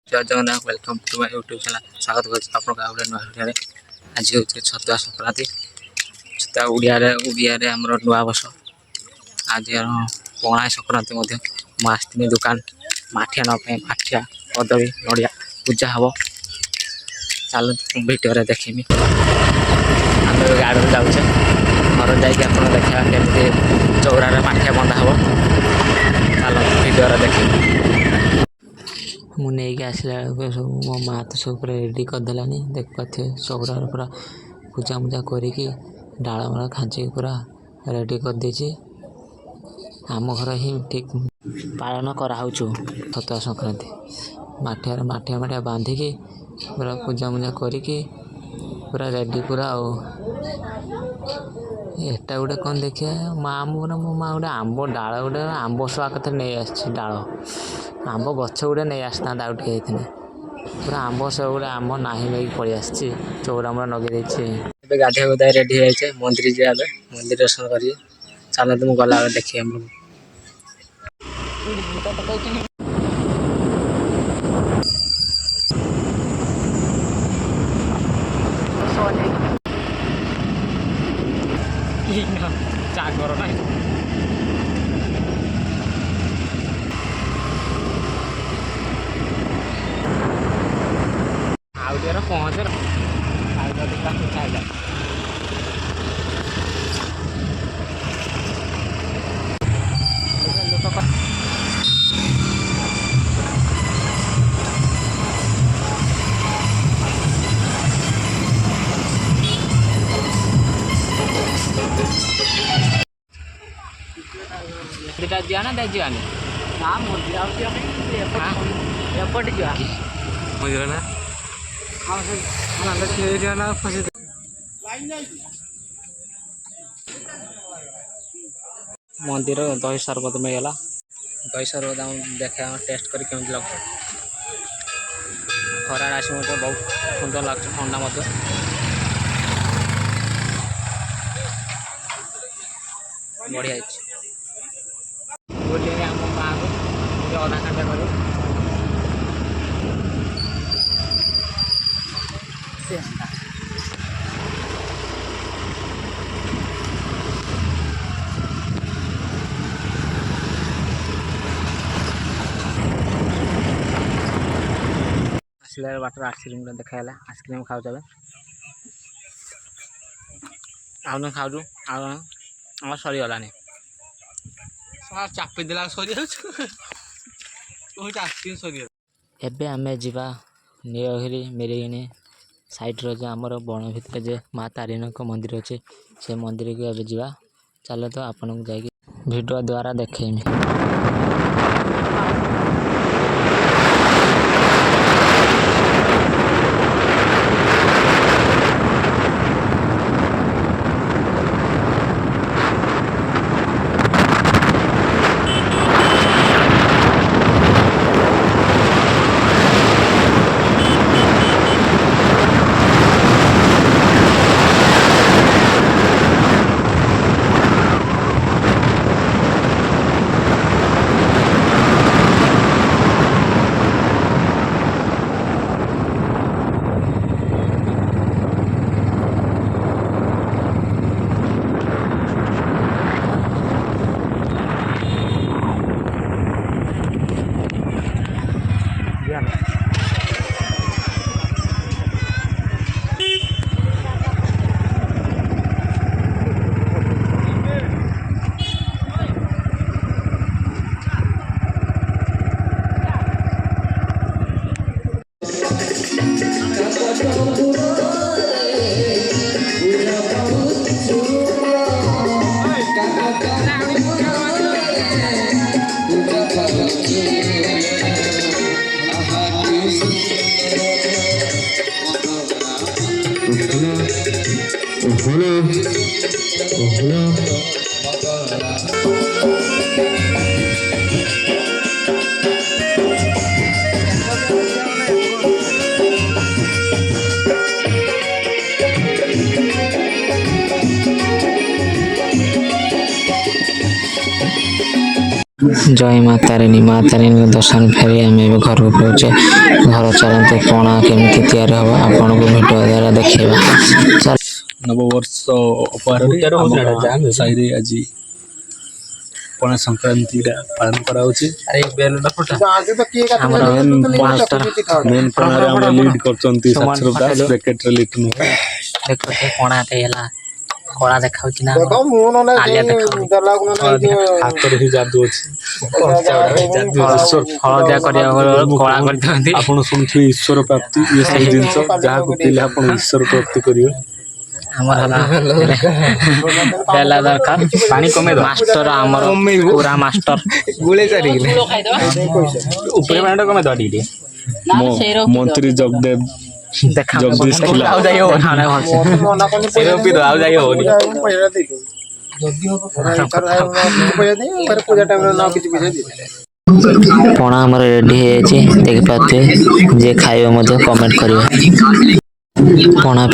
जय Jagannath welcome to my YouTube channel स्वागत कर गोटे नुआ भिडियो आज हूँ छतुआ संक्रांति छतुआ उड़िया आमर नुआ वर्ष आज पणा संक्रांति आसती दुकान माठिया नापी माठिया कदली नड़िया पूजा हम चल भिडियो देखी आम गाड़ी जाऊे घर जाकि आप देखा केमी चौरार माठिया बंधा हम चल भिडियो देखी मुझे आसला सब मो माँ तो सब रेडी करदेलानी देख पाथे चौरार पूरा पूजा मुजा करी डाल माल खाँची पूरा रेडी कर देछि आम घर ही ठीक पालन कराऊ छतुआ संक्रांति माठिया माठिया माठिया बांधिकी पूरा पूजा मुजा करी पूरा रेडी पूरा एटा गोटे कौन देखिए माँ मोर मो माँ गोटे आंब डाल गोटे आंब सआ कथ नहीं डाल आंब गछ गोटे नहीं आसता आउ टे पूरा आंब सब गोटे आंब नाही नहीं पलि आसी चौरा मोर नगे गाधिया गुधा रेडी हो मंदिर जा मंदिर दर्शन कर चल तुम गला देखिए जागर ना आउे पहुँच दिया ना दे जाने एपट जा मुझे ना मंदिर दही शरबत मिलगला दही शरबत देखा टेस्ट कर लगे खरा आस बहुत सुंदर लगे ठंडा बढ़िया बोलिए आम माँ को अधा घंटा कर आसला बाटर आइसक्रीम देखा आइसक्रीम खाऊ आउ खाऊ आम सरीगलानी चापी देला सरी एबे आमे जीवा नीलगिरी मेरेगिनी साइड रो जो आमर बण भितर जे माँ तारिणी मंदिर अच्छे से मंदिर को एबे जीवा चलो तो आपन को जाकि वीडियो द्वारा देखेमी जय माँ तारिणी दर्शन फेरी आम घर को पहुँचे घर चलते पणा केमी तैयारी हम आपन को भिडियो द्वारा देखा नववर्ष उपहार साहिरे आज पणा संक्रांति पालन कराउछि मेन पणारे हम लीड करचंती साक्षर दास ब्रैकेट रे लिटन देखते पणाटे हला कला देखाउछि ना देखो मुंह न आलिया देखाउछि हाथ रे ही जादू अछि फल दिया करिया कला कर दियंती आपण सुनथि ईश्वर प्राप्ति ये सब जिंस जहा को पिले आपण ईश्वर प्राप्ति करियो हमर हला पहला दरकार पानी कमे दो मास्टर हमर पूरा मास्टर गुले करी ऊपर पानी कमे दो दीदी मंत्री जगदेव देखा जगदीश खिला आउ जाइयो खाने भल सेरो पी दो आउ जाइयो होनी पैसा दे दो जल्दी हो पैसा दे पर पूजा टाइम ना किछ पैसा दे पणा हमर रेडी है देख पाते जे खाइबो मते कमेंट करियो पणा